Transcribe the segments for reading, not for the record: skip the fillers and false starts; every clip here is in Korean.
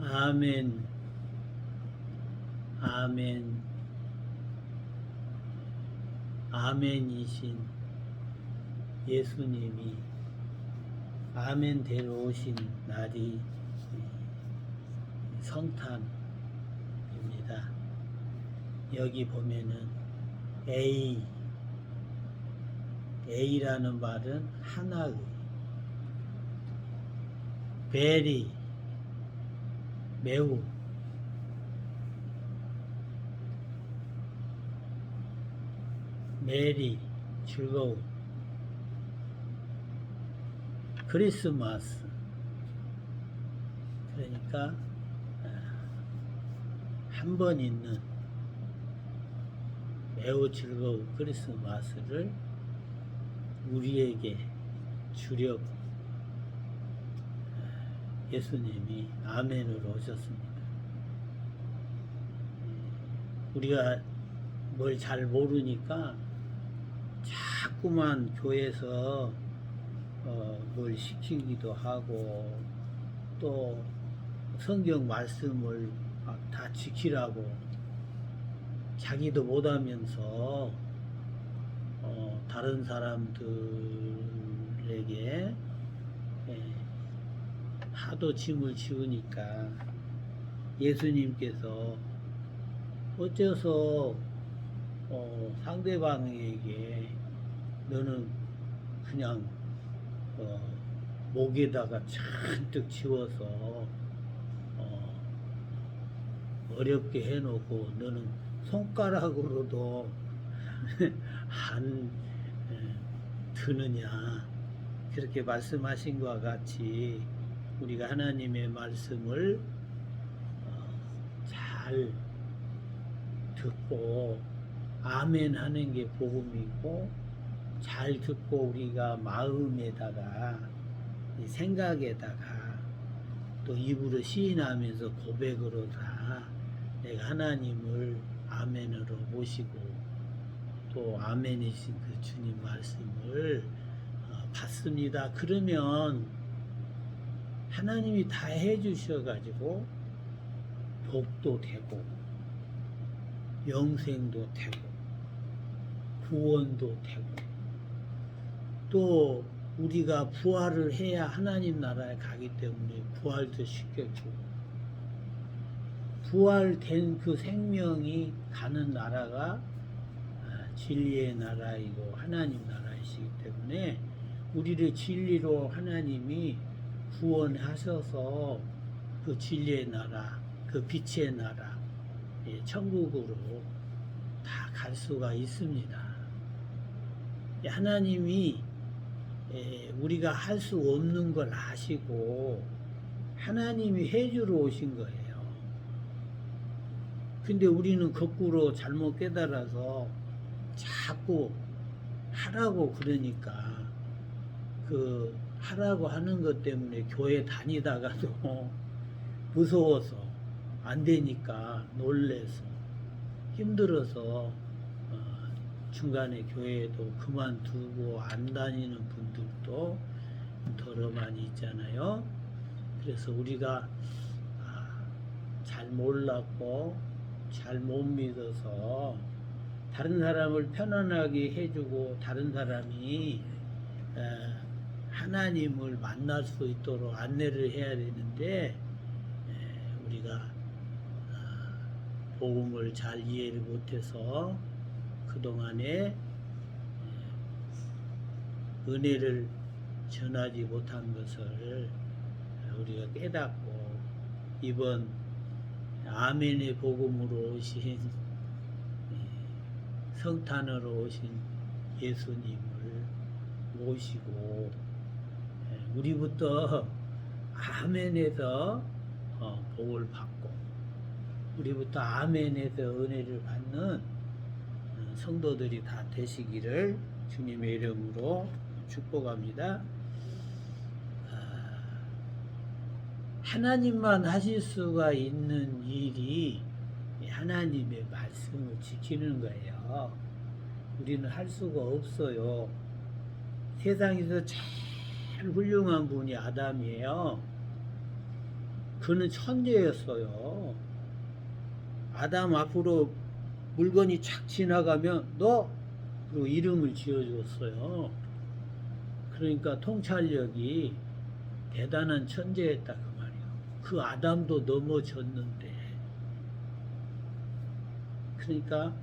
아멘, 아멘, 아멘이신 예수님이 아멘대로 오신 날이 성탄입니다. 여기 보면은 A라는 말은 하나의, very, 매우, 메리, 즐거움, 크리스마스. 그러니까 한 번 있는 매우 즐거운 크리스마스를 우리에게 주려고 예수님이 아멘으로 오셨습니다. 우리가 뭘 잘 모르니까 자꾸만 교회에서 뭘 시키기도 하고 또 성경 말씀을 다 지키라고 자기도 못하면서 다른 사람들에게 하도 짐을 지우니까 예수님께서 어째서 상대방에게 너는 그냥 목에다가 잔뜩 지워서 어렵게 해놓고 너는 손가락으로도 안 드느냐, 그렇게 말씀하신 것과 같이 우리가 하나님의 말씀을 잘 듣고 아멘 하는 게 복음이고, 잘 듣고 우리가 마음에다가 생각에다가 또 입으로 시인하면서 고백으로 다 내가 하나님을 아멘으로 모시고 또 아멘이신 그 주님 말씀을 받습니다. 그러면 하나님이 다 해주셔가지고 복도 되고 영생도 되고 구원도 되고 또 우리가 부활을 해야 하나님 나라에 가기 때문에 부활도 시켜주고 부활된 그 생명이 가는 나라가 진리의 나라이고 하나님 나라이시기 때문에 우리를 진리로 하나님이 구원하셔서 그 진리의 나라, 그 빛의 나라, 천국으로 다 갈 수가 있습니다. 하나님이 우리가 할 수 없는 걸 아시고 하나님이 해주러 오신 거예요. 근데 우리는 거꾸로 잘못 깨달아서 자꾸 하라고 그러니까 그 하라고 하는 것 때문에 교회 다니다가도 무서워서 안 되니까 놀래서 힘들어서 중간에 교회도 그만두고 안 다니는 분들도 더러 많이 있잖아요. 그래서 우리가 잘 몰랐고 잘 못 믿어서 다른 사람을 편안하게 해주고 다른 사람이 하나님을 만날 수 있도록 안내를 해야 되는데 우리가 복음을 잘 이해를 못해서 그동안에 은혜를 전하지 못한 것을 우리가 깨닫고 이번 아멘의 복음으로 오신 성탄으로 오신 예수님을 모시고 우리부터 아멘에서 복을 받고 우리부터 아멘에서 은혜를 받는 성도들이 다 되시기를 주님의 이름으로 축복합니다. 하나님만 하실 수가 있는 일이 하나님의 말씀을 지키는 거예요. 우리는 할 수가 없어요. 세상에서 제일 훌륭한 분이 아담이에요. 그는 천재였어요. 아담 앞으로 물건이 착 지나가면 너 그리고 이름을 지어줬어요. 그러니까 통찰력이 대단한 천재였다 그 말이에요. 그 아담도 넘어졌는데 그러니까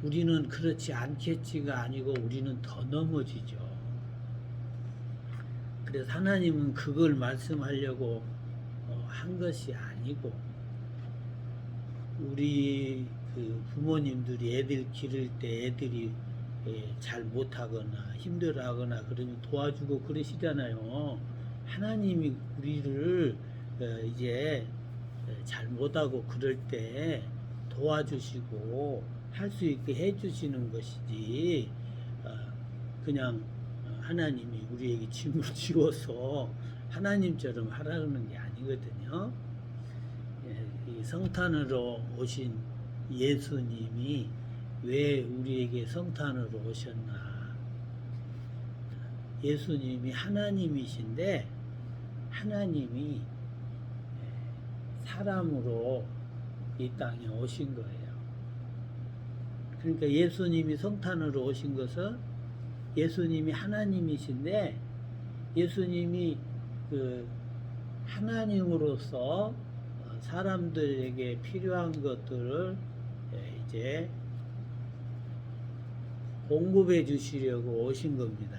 우리는 그렇지 않겠지가 아니고 우리는 더 넘어지죠. 그래서 하나님은 그걸 말씀하려고 한 것이 아니고 우리 그 부모님들이 애들 기를 때 애들이 잘 못하거나 힘들어하거나 그러면 도와주고 그러시잖아요. 하나님이 우리를 이제 잘 못하고 그럴 때 도와주시고 할 수 있게 해주시는 것이지 그냥 하나님이 우리에게 짐을 지워서 하나님처럼 하라는 게 아니거든요. 이 성탄으로 오신 예수님이 왜 우리에게 성탄으로 오셨나? 예수님이 하나님이신데 하나님이 사람으로 이 땅에 오신 거예요. 그러니까 예수님이 성탄으로 오신 것은 예수님이 하나님이신데 예수님이 그 하나님으로서 사람들에게 필요한 것들을 이제 공급해 주시려고 오신 겁니다.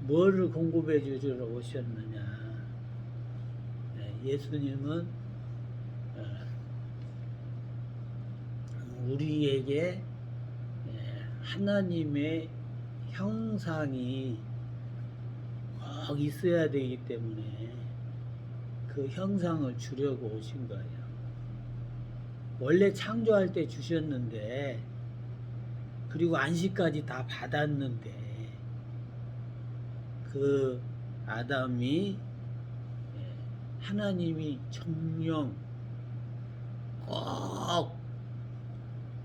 뭐를 공급해 주시러 오셨느냐? 예수님은 우리에게 하나님의 형상이 꼭 있어야 되기 때문에 그 형상을 주려고 오신 거예요. 원래 창조할 때 주셨는데 그리고 안식까지 다 받았는데 그 아담이 하나님이 정령 꼭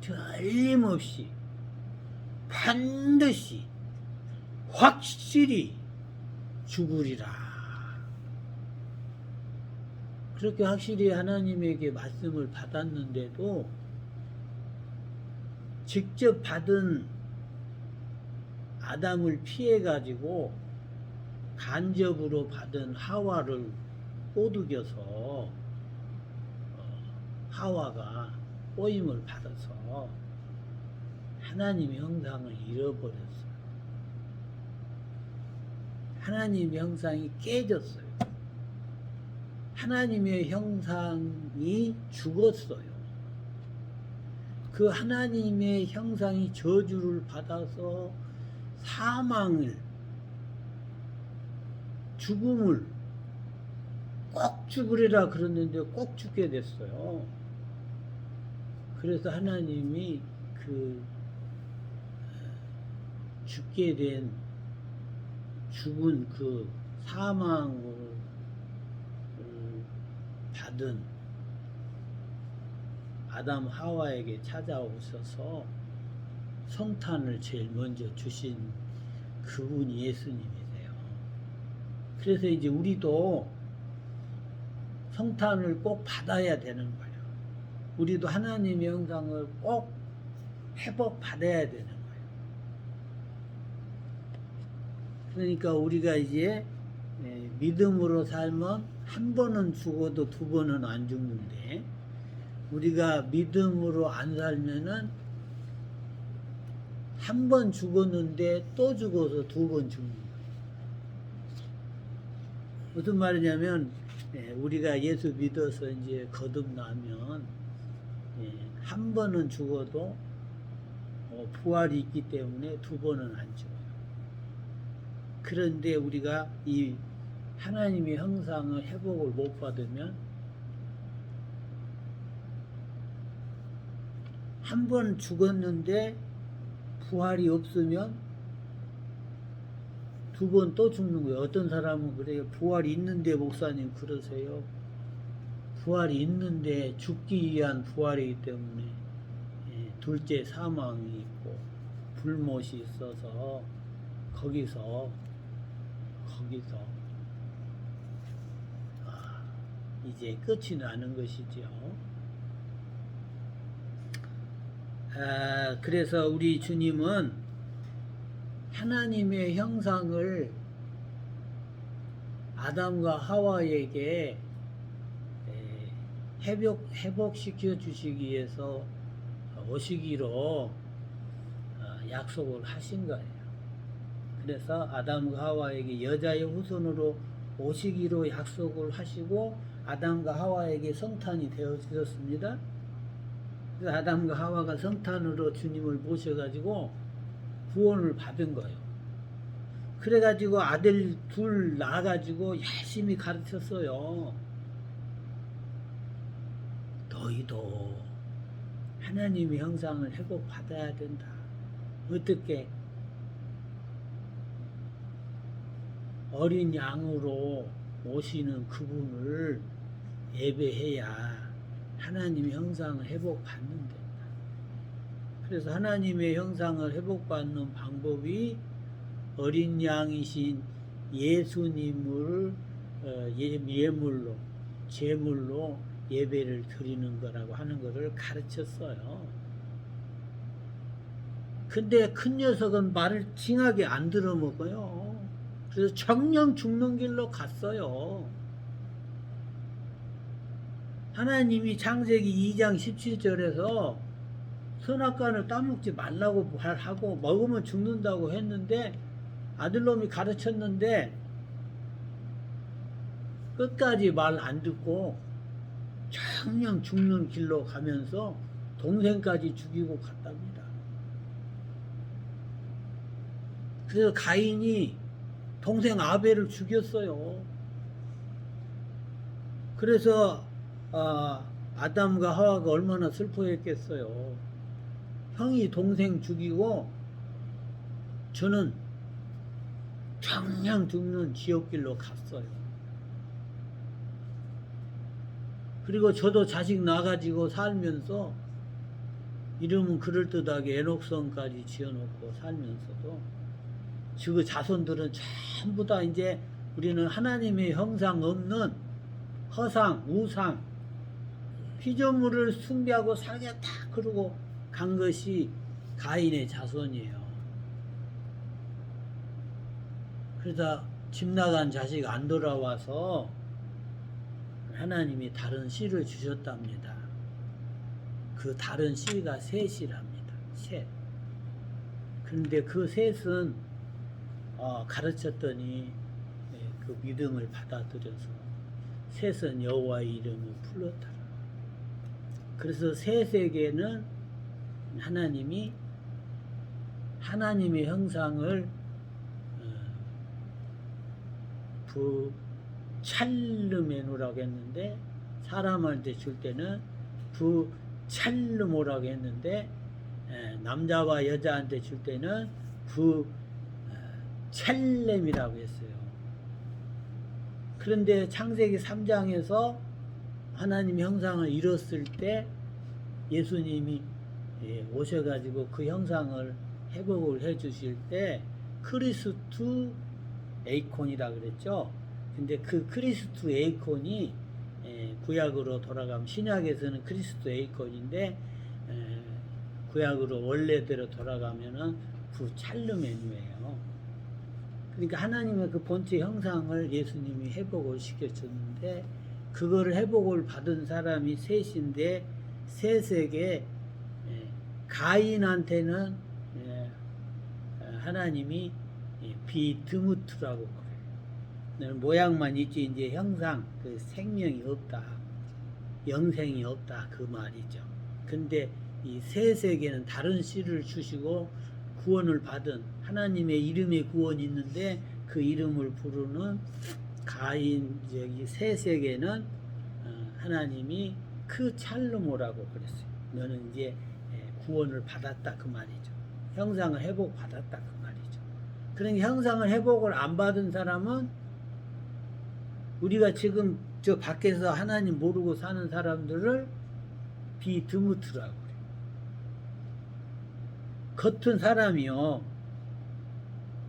틀림없이 반드시 확실히 죽으리라. 그렇게 확실히 하나님에게 말씀을 받았는데도 직접 받은 아담을 피해 가지고 간접으로 받은 하와를 꼬드겨서 하와가 꼬임을 받아서 하나님의 형상을 잃어버렸어요. 하나님의 형상이 깨졌어요. 하나님의 형상이 죽었어요. 그 하나님의 형상이 저주를 받아서 사망을, 죽음을 꼭 죽으리라 그랬는데 꼭 죽게 됐어요. 그래서 하나님이 그 죽게 된 죽은 그 사망을 받은 아담 하와에게 찾아오셔서 성탄을 제일 먼저 주신 그분이 예수님이세요. 그래서 이제 우리도 성탄을 꼭 받아야 되는 거예요. 우리도 하나님의 형상을 꼭 회복 받아야 되는 거예요. 그러니까 우리가 이제 믿음으로 살면 한 번은 죽어도 두 번은 안 죽는데 우리가 믿음으로 안 살면은 한 번 죽었는데 또 죽어서 두 번 죽는 거예요. 무슨 말이냐면 우리가 예수 믿어서 이제 거듭나면 한 번은 죽어도 부활이 있기 때문에 두 번은 안 죽어요. 그런데 우리가 이 하나님의 형상을 회복을 못 받으면 한 번 죽었는데 부활이 없으면 두 번 또 죽는 거예요. 어떤 사람은 그래요. 부활이 있는데 목사님 그러세요. 부활이 있는데 죽기 위한 부활이기 때문에 둘째 사망이 있고 불못이 있어서 거기서 이제 끝이 나는 것이죠. 그래서 우리 주님은 하나님의 형상을 아담과 하와에게 회복시켜 주시기 위해서 오시기로 약속을 하신 거예요. 그래서 아담과 하와에게 여자의 후손으로 오시기로 약속을 하시고 아담과 하와에게 성탄이 되어졌습니다. 그래서 아담과 하와가 성탄으로 주님을 모셔가지고 구원을 받은 거예요. 그래가지고 아들 둘 낳아가지고 열심히 가르쳤어요. 너희도 하나님의 형상을 회복받아야 된다. 어떻게? 어린 양으로 오시는 그분을 예배해야 하나님의 형상을 회복받는다. 그래서 하나님의 형상을 회복받는 방법이 어린 양이신 예수님을 예물로, 제물로 예배를 드리는 거라고 하는 것을 가르쳤어요. 근데 큰 녀석은 말을 징하게 안 들어먹어요. 그래서 정령 죽는 길로 갔어요. 하나님이 창세기 2장 17절에서 선악과를 따먹지 말라고 하고 먹으면 죽는다고 했는데 아들놈이 가르쳤는데 끝까지 말 안 듣고 정령 죽는 길로 가면서 동생까지 죽이고 갔답니다. 그래서 가인이 동생 아벨을 죽였어요. 그래서 아담과 하와가 얼마나 슬퍼했겠어요. 형이 동생 죽이고 저는 정녕 죽는 지옥길로 갔어요. 그리고 저도 자식 낳아가지고 살면서 이름은 그럴듯하게 에녹성까지 지어놓고 살면서도 그 자손들은 전부 다 이제 우리는 하나님의 형상 없는 허상, 우상, 피조물을 숭배하고 살겠다 그러고 간 것이 가인의 자손이에요. 그러다 집 나간 자식 안 돌아와서 하나님이 다른 씨를 주셨답니다. 그 다른 씨가 셋이랍니다. 셋. 그런데 그 셋은 가르쳤더니 그 믿음을 받아들여서 셋은 여호와의 이름을 불렀더라. 그래서 셋에게는 하나님이 하나님의 형상을 부찰르메노라고 했는데 사람한테 줄 때는 부찰르모라고 했는데 남자와 여자한테 줄 때는 부찰렘이라고 했어요. 그런데 창세기 3장에서 하나님 형상을 이뤘을 때 예수님이 오셔가지고 그 형상을 회복을 해 주실 때 크리스투 에이콘이라 그랬죠. 근데 그 크리스투 에이콘이 구약으로 돌아가면 신약에서는 크리스투 에이콘인데 구약으로 원래대로 돌아가면은 부찰르메누예요. 그러니까 하나님의 그 본체 형상을 예수님이 회복을 시켜줬는데 그거를 회복을 받은 사람이 셋인데 셋에게 가인한테는 하나님이 비드무트라고 그래요. 모양만 있지 이제 형상, 그 생명이 없다, 영생이 없다 그 말이죠. 근데 이 셋에게는 다른 씨를 주시고 구원을 받은 하나님의 이름의 구원이 있는데 그 이름을 부르는 가인 저기 셋에게는 하나님이 그 찰르모라고 그랬어요. 너는 이제 구원을 받았다 그 말이죠. 형상을 회복 받았다 그 말이죠. 그러니까 형상을 회복을 안 받은 사람은 우리가 지금 저 밖에서 하나님 모르고 사는 사람들을 비드무트라고 그래요. 겉은 사람이요.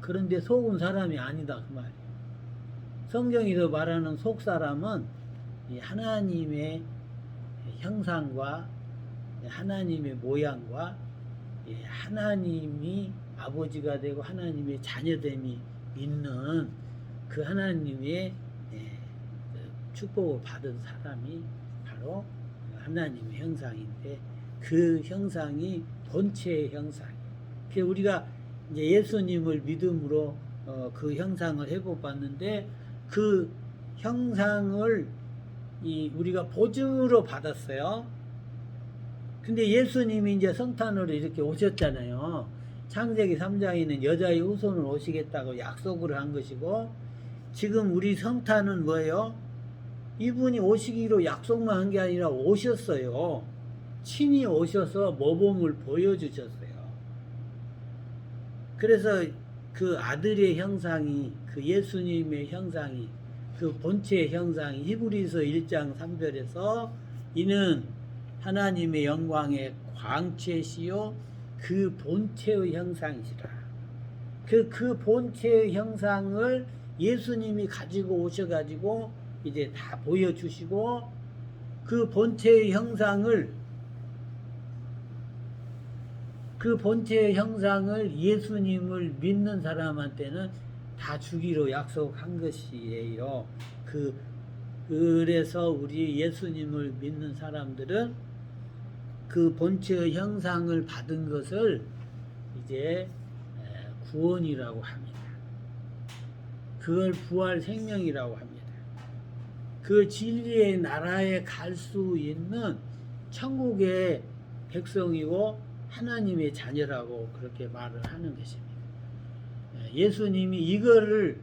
그런데 속은 사람이 아니다 그 말이에요. 성경에서 말하는 속 사람은 이 하나님의 형상과 하나님의 모양과 하나님이 아버지가 되고 하나님의 자녀됨이 있는 그 하나님의 축복을 받은 사람이 바로 하나님의 형상인데, 그 형상이 본체의 형상. 우리가 이제 예수님을 믿음으로 그 형상을 회복받는데, 그 형상을 우리가 보증으로 받았어요. 근데 예수님이 이제 성탄으로 이렇게 오셨잖아요. 창세기 3장에는 여자의 후손을 오시겠다고 약속을 한 것이고, 지금 우리 성탄은 뭐예요? 이분이 오시기로 약속만 한 게 아니라 오셨어요. 친히 오셔서 모범을 보여주셨어요. 그래서 그 아들의 형상이, 그 예수님의 형상이, 그 본체의 형상이 히브리서 1장 3절에서 이는 하나님의 영광의 광채시요 그 본체의 형상이시라. 그 본체의 형상을 예수님이 가지고 오셔가지고 이제 다 보여주시고, 그 본체의 형상을 예수님을 믿는 사람한테는 다 주기로 약속한 것이에요. 그래서 우리 예수님을 믿는 사람들은 그 본체의 형상을 받은 것을 이제 구원이라고 합니다. 그걸 부활 생명이라고 합니다. 그 진리의 나라에 갈 수 있는 천국의 백성이고 하나님의 자녀라고 그렇게 말을 하는 것입니다. 예수님이 이거를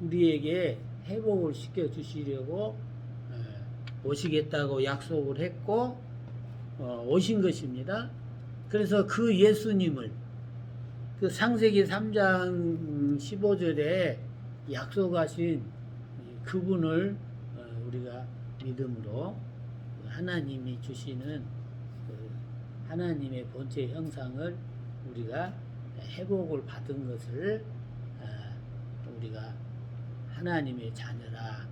우리에게 회복을 시켜 주시려고 오시겠다고 약속을 했고 오신 것입니다. 그래서 그 예수님을, 그 창세기 3장 15절에 약속하신 그분을 우리가 믿음으로 하나님이 주시는 하나님의 본체 형상을 우리가 회복을 받은 것을 우리가 하나님의 자녀라,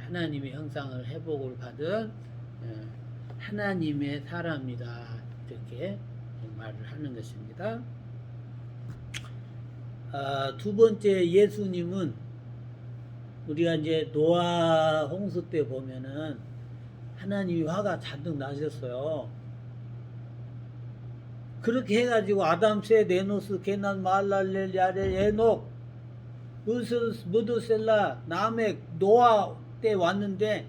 하나님의 형상을 회복을 받은 하나님의 사람이다, 이렇게 말을 하는 것입니다. 두 번째, 예수님은 우리가 이제 노아 홍수 때 보면은 하나님이 화가 잔뜩 나셨어요. 그렇게 해가지고 아담, 셋, 에노스, 게난, 말랄렐, 야렐, 에녹, 무드셀라, 나멕, 노아 때 왔는데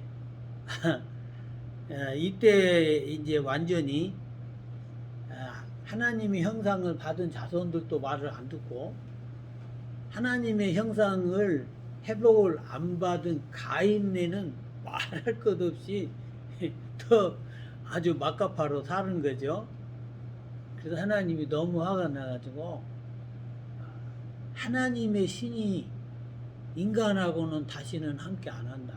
이때 이제 완전히 하나님의 형상을 받은 자손들도 말을 안 듣고, 하나님의 형상을 회복을 안 받은 가인네는 말할 것 없이 더 아주 막가파로 사는 거죠. 그래서 하나님이 너무 화가 나가지고 하나님의 신이 인간하고는 다시는 함께 안 한다.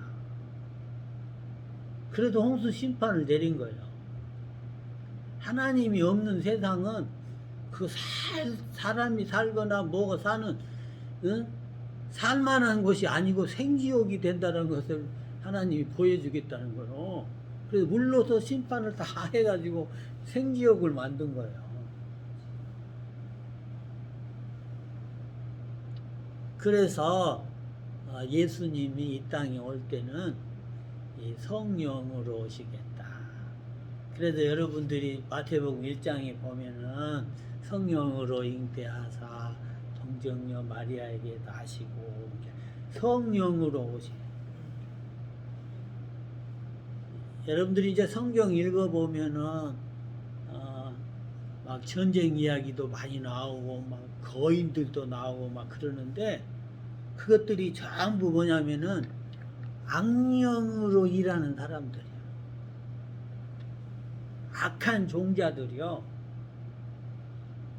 그래도 홍수 심판을 내린 거예요. 하나님이 없는 세상은 그 사람이 살거나 뭐가 사는 살만한 곳이 아니고 생지옥이 된다는 것을 하나님이 보여주겠다는 거예요. 그래서 물로서 심판을 다 해가지고 생지옥을 만든 거예요. 그래서 예수님이 이 땅에 올 때는 성령으로 오시겠다. 그래서 여러분들이 마태복음 1장에 보면은 성령으로 잉태하사 동정녀 마리아에게 나시고 성령으로 오시. 여러분들이 이제 성경 읽어보면은 막 전쟁 이야기도 많이 나오고 막 거인들도 나오고 막 그러는데, 그것들이 전부 뭐냐면은 악령으로 일하는 사람들이야. 악한 종자들이요.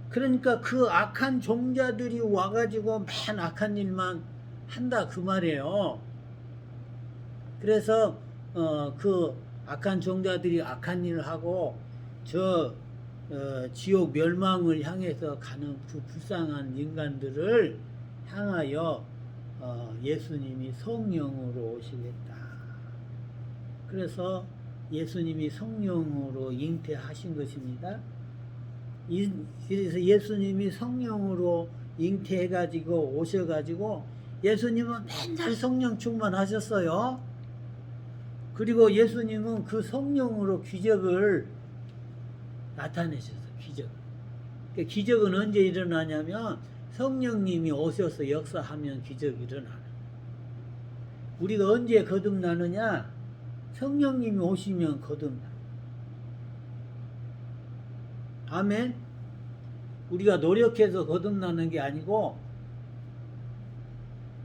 그러니까 그 악한 종자들이 와가지고 맨 악한 일만 한다 그 말이에요. 그래서 그 악한 종자들이 악한 일을 하고 지옥 멸망을 향해서 가는 그 불쌍한 인간들을 향하여 예수님이 성령으로 오시겠다. 그래서 예수님이 성령으로 잉태하신 것입니다. 그래서 예수님이 성령으로 잉태해가지고 오셔가지고 예수님은 맨날 성령 충만하셨어요. 그리고 예수님은 그 성령으로 기적을 나타내셨어요. 기적은 언제 일어나냐면 성령님이 오셔서 역사하면 기적이 일어나요. 우리가 언제 거듭나느냐? 성령님이 오시면 거듭나. 아멘. 우리가 노력해서 거듭나는 게 아니고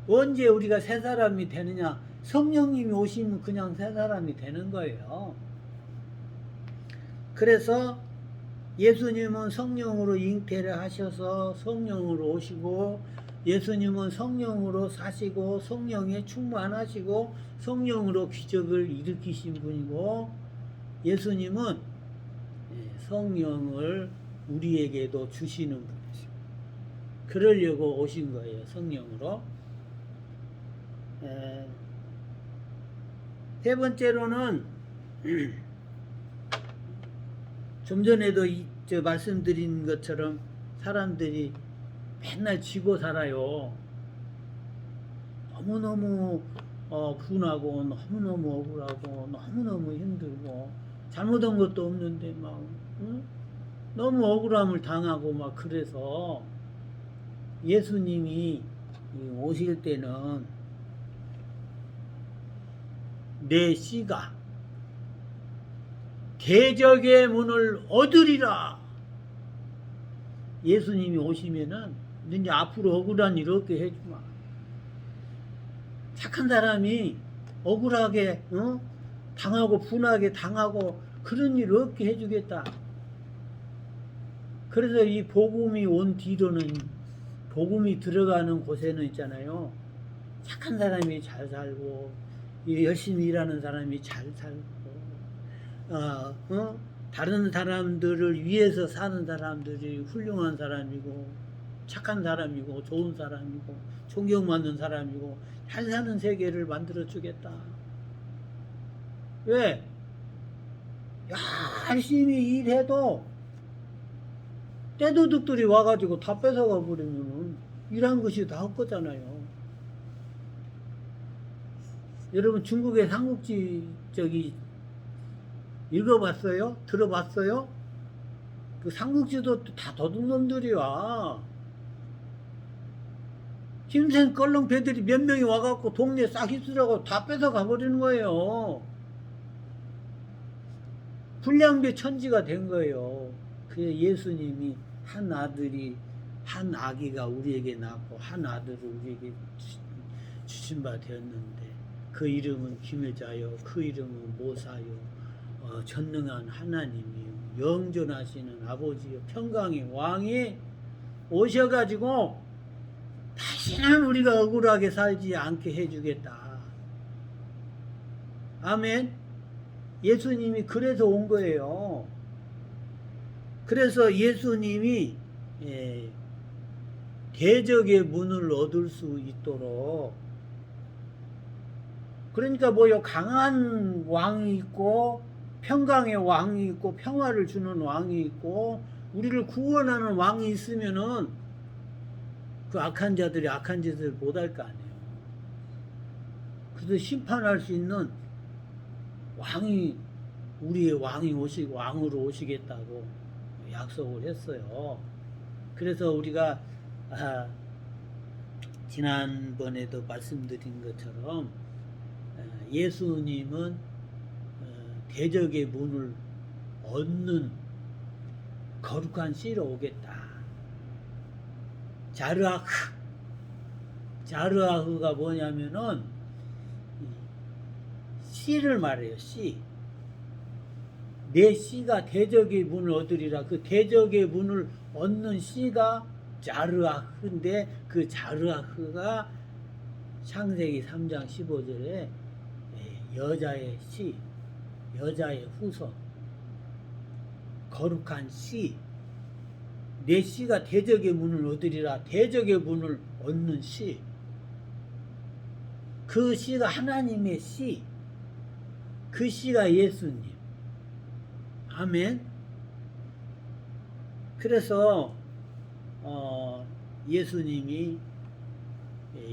언제 우리가 새 사람이 되느냐? 성령님이 오시면 그냥 새 사람이 되는 거예요. 그래서 예수님은 성령으로 잉태를 하셔서 성령으로 오시고 예수님은 성령으로 사시고 성령에 충만하시고 성령으로 기적을 일으키신 분이고 예수님은 성령을 우리에게도 주시는 분이시고 그러려고 오신 거예요. 성령으로. 세 번째로는 좀 전에도 말씀드린 것처럼 사람들이 맨날 지고 살아요. 너무너무 분하고 너무너무 억울하고 너무너무 힘들고 잘못한 것도 없는데 막 너무 억울함을 당하고 막 그래서 예수님이 오실 때는 내 씨가 대적의 문을 얻으리라. 예수님이 오시면은 이제 앞으로 억울한 일 없게 해주마. 착한 사람이 억울하게 당하고 분하게 당하고 그런 일 없게 해주겠다. 그래서 이 복음이 온 뒤로는 복음이 들어가는 곳에는 있잖아요. 착한 사람이 잘 살고 열심히 일하는 사람이 잘 살고 다른 사람들을 위해서 사는 사람들이 훌륭한 사람이고 착한 사람이고 좋은 사람이고 존경받는 사람이고 잘 사는 세계를 만들어 주겠다. 왜? 열심히 일해도 떼도둑들이 와가지고 다 뺏어가 버리면은 일한 것이 다 헛거잖아요. 여러분 중국의 삼국지 읽어봤어요? 들어봤어요? 그 삼국지도 다 도둑놈들이야. 힘센 껄렁배들이 몇 명이 와갖고 동네 싹 휩쓸어가고 다 뺏어가 버리는 거예요. 불량배 천지가 된 거예요. 그래서 예수님이 한 아기가 우리에게 낳고 한 아들을 우리에게 주신 바 되었는데 그 이름은 기묘자요 그 이름은 모사요 전능한 하나님이요 영존하시는 아버지요 평강의 왕이 오셔가지고 다시는 우리가 억울하게 살지 않게 해주겠다. 아멘. 예수님이 그래서 온 거예요. 그래서 예수님이 대적의 문을 얻을 수 있도록 그러니까 뭐요 강한 왕이 있고 평강의 왕이 있고 평화를 주는 왕이 있고 우리를 구원하는 왕이 있으면은 그 악한 자들이 악한 짓을 못할 거 아니에요. 그래서 심판할 수 있는 왕이 우리의 왕이 오시고 왕으로 오시겠다고 약속을 했어요. 그래서 우리가 지난번에도 말씀드린 것처럼 예수님은 대적의 문을 얻는 거룩한 씨로 오겠다. 자르아흐가 뭐냐면은 씨를 말해요. 씨. 내 씨가 대적의 문을 얻으리라. 그 대적의 문을 얻는 씨가 자르아흐인데 그 자르아흐가 창세기 3장 15절에 여자의 씨, 여자의 후손, 거룩한 씨, 내 씨가 대적의 문을 얻으리라. 대적의 문을 얻는 씨, 그 씨가 하나님의 씨, 그 씨가 예수님. 아멘. 그래서 예수님이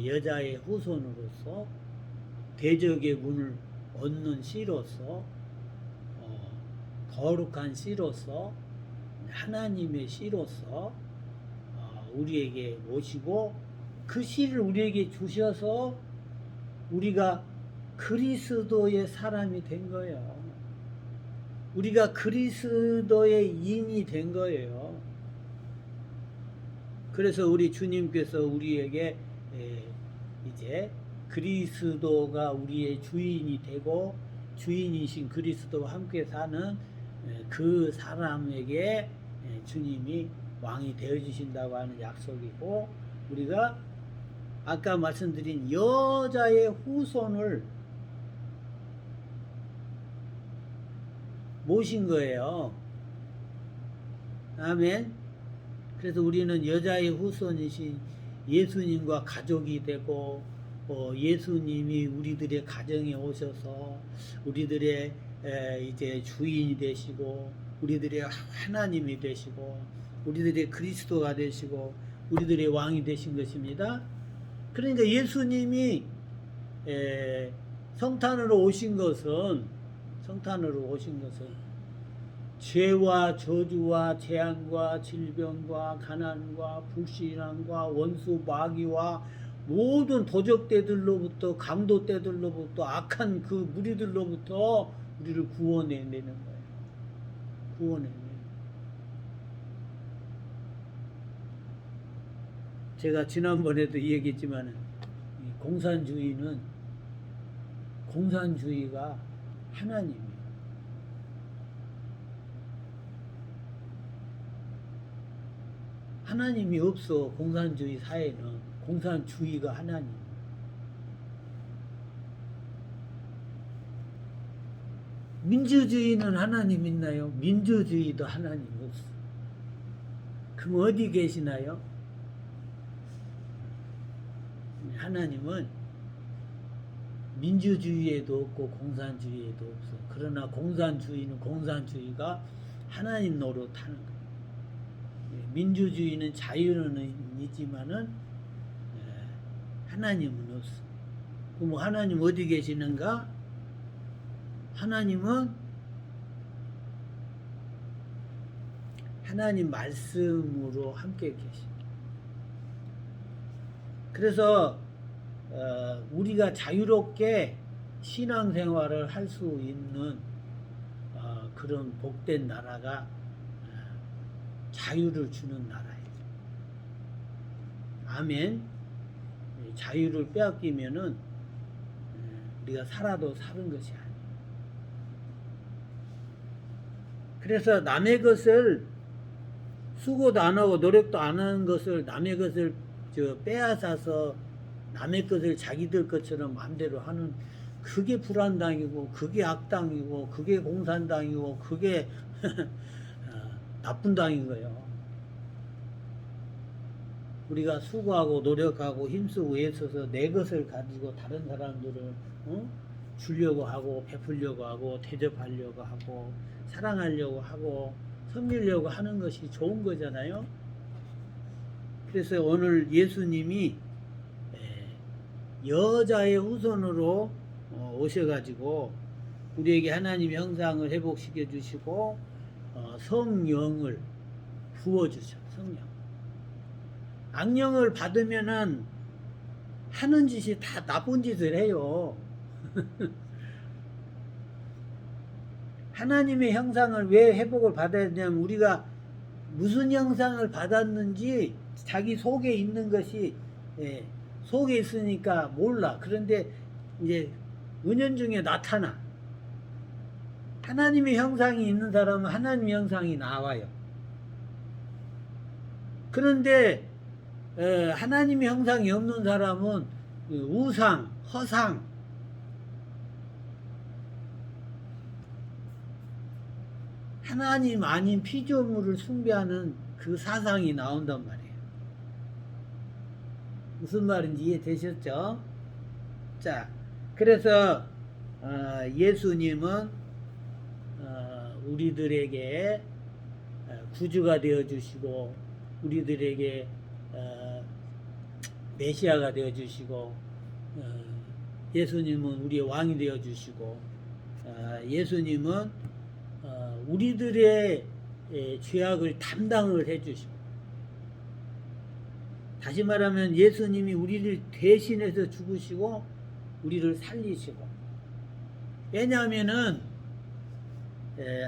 여자의 후손으로서 대적의 문을 얻는 씨로서 거룩한 씨로서 하나님의 씨로서 우리에게 오시고 그 씨를 우리에게 주셔서 우리가 그리스도의 사람이 된 거예요. 우리가 그리스도의 인이 된 거예요. 그래서 우리 주님께서 우리에게 이제 그리스도가 우리의 주인이 되고 주인이신 그리스도와 함께 사는 그 사람에게 주님이 왕이 되어주신다고 하는 약속이고, 우리가 아까 말씀드린 여자의 후손을 모신 거예요. 아멘. 그래서 우리는 여자의 후손이신 예수님과 가족이 되고, 예수님이 우리들의 가정에 오셔서 우리들의 이제 주인이 되시고, 우리들의 하나님이 되시고, 우리들의 그리스도가 되시고, 우리들의 왕이 되신 것입니다. 그러니까 예수님이 성탄으로 오신 것은 죄와 저주와 재앙과 질병과 가난과 불신앙과 원수 마귀와 모든 도적대들로부터 강도떼들로부터 악한 그 무리들로부터 우리를 구원해내는 거예요. 구원해내는. 제가 지난번에도 얘기했지만 공산주의가 하나님이에요. 하나님이 없어. 공산주의 사회는 공산주의가 하나님. 민주주의는 하나님 있나요? 민주주의도 하나님 없어. 그럼 어디 계시나요? 하나님은 민주주의에도 없고 공산주의에도 없어. 그러나 공산주의는 공산주의가 하나님 노릇하는 거예요. 민주주의는 자유는 있지만은 하나님은 없어. 그럼 하나님 어디 계시는가? 하나님은 하나님 말씀으로 함께 계십니다. 그래서 우리가 자유롭게 신앙생활을 할 수 있는 그런 복된 나라가 자유를 주는 나라예요. 아멘. 자유를 빼앗기면은 우리가 살아도 사는 것이 아니에요. 그래서 남의 것을 수고도 안 하고 노력도 안 하는 것을, 남의 것을 빼앗아서 남의 것을 자기들 것처럼 마음대로 하는, 그게 불안당이고 그게 악당이고 그게 공산당이고 그게 나쁜 당인 거예요. 우리가 수고하고 노력하고 힘쓰고 애써서 내 것을 가지고 다른 사람들을 주려고 하고 베풀려고 하고 대접하려고 하고 사랑하려고 하고 섬기려고 하는 것이 좋은 거잖아요. 그래서 오늘 예수님이 여자의 후손으로 오셔가지고 우리에게 하나님의 형상을 회복시켜 주시고 성령을 부어주셔. 성령. 악령을 받으면은 하는 짓이 다 나쁜 짓을 해요. 하나님의 형상을 왜 회복을 받아야 되냐면, 우리가 무슨 형상을 받았는지 자기 속에 있는 것이 속에 있으니까 몰라. 그런데 이제 은연중에 나타나. 하나님의 형상이 있는 사람은 하나님의 형상이 나와요. 그런데 하나님의 형상이 없는 사람은 우상, 허상, 하나님 아닌 피조물을 숭배하는 그 사상이 나온단 말이에요. 무슨 말인지 이해되셨죠? 자, 그래서 예수님은 우리들에게 구주가 되어 주시고 우리들에게 메시아가 되어 주시고 예수님은 우리의 왕이 되어 주시고 예수님은 우리들의 죄악을 담당을 해 주시고 다시 말하면 예수님이 우리를 대신해서 죽으시고 우리를 살리시고 왜냐하면은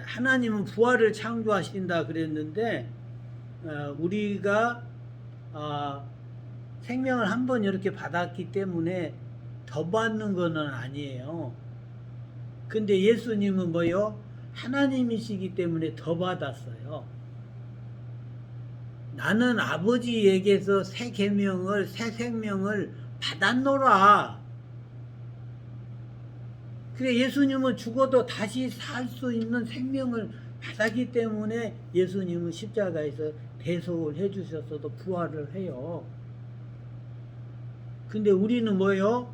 하나님은 부활을 창조하신다 그랬는데 우리가 생명을 한 번 이렇게 받았기 때문에 더 받는 것은 아니에요. 근데 예수님은 뭐요? 하나님이시기 때문에 더 받았어요. 나는 아버지에게서 새 계명을 새 생명을 받았노라. 그래 예수님은 죽어도 다시 살 수 있는 생명을 받았기 때문에 예수님은 십자가에서 대속을 해주셨어도 부활을 해요. 근데 우리는 뭐요?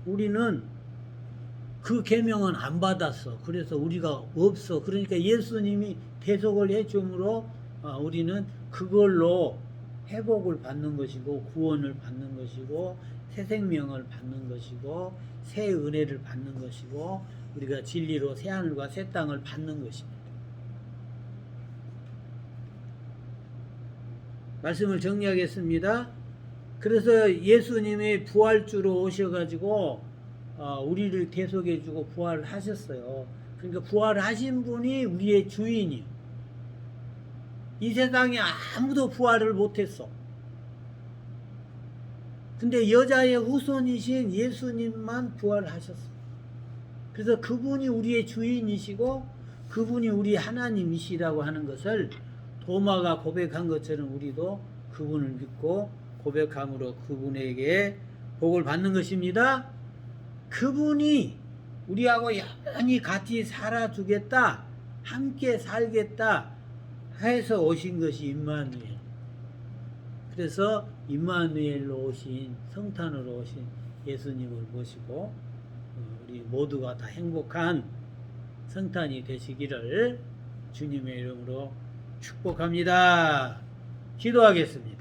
우리는 그 계명은 안 받았어. 그래서 우리가 없어. 그러니까 예수님이 대속을 해줌으로 우리는 그걸로 회복을 받는 것이고 구원을 받는 것이고 새 생명을 받는 것이고 새 은혜를 받는 것이고 우리가 진리로 새 하늘과 새 땅을 받는 것입니다. 말씀을 정리하겠습니다. 그래서 예수님이 부활주로 오셔가지고 우리를 대속해주고 부활을 하셨어요. 그러니까 부활을 하신 분이 우리의 주인이요. 이 세상에 아무도 부활을 못했어. 근데 여자의 후손이신 예수님만 부활하셨어. 그래서 그분이 우리의 주인이시고 그분이 우리 하나님이시라고 하는 것을 도마가 고백한 것처럼 우리도 그분을 믿고 고백함으로 그분에게 복을 받는 것입니다. 그분이 우리하고 영원히 같이 살아주겠다, 함께 살겠다 해서 오신 것이 임마누엘. 그래서 임마누엘로 오신 성탄으로 오신 예수님을 모시고 우리 모두가 다 행복한 성탄이 되시기를 주님의 이름으로 축복합니다. 기도하겠습니다.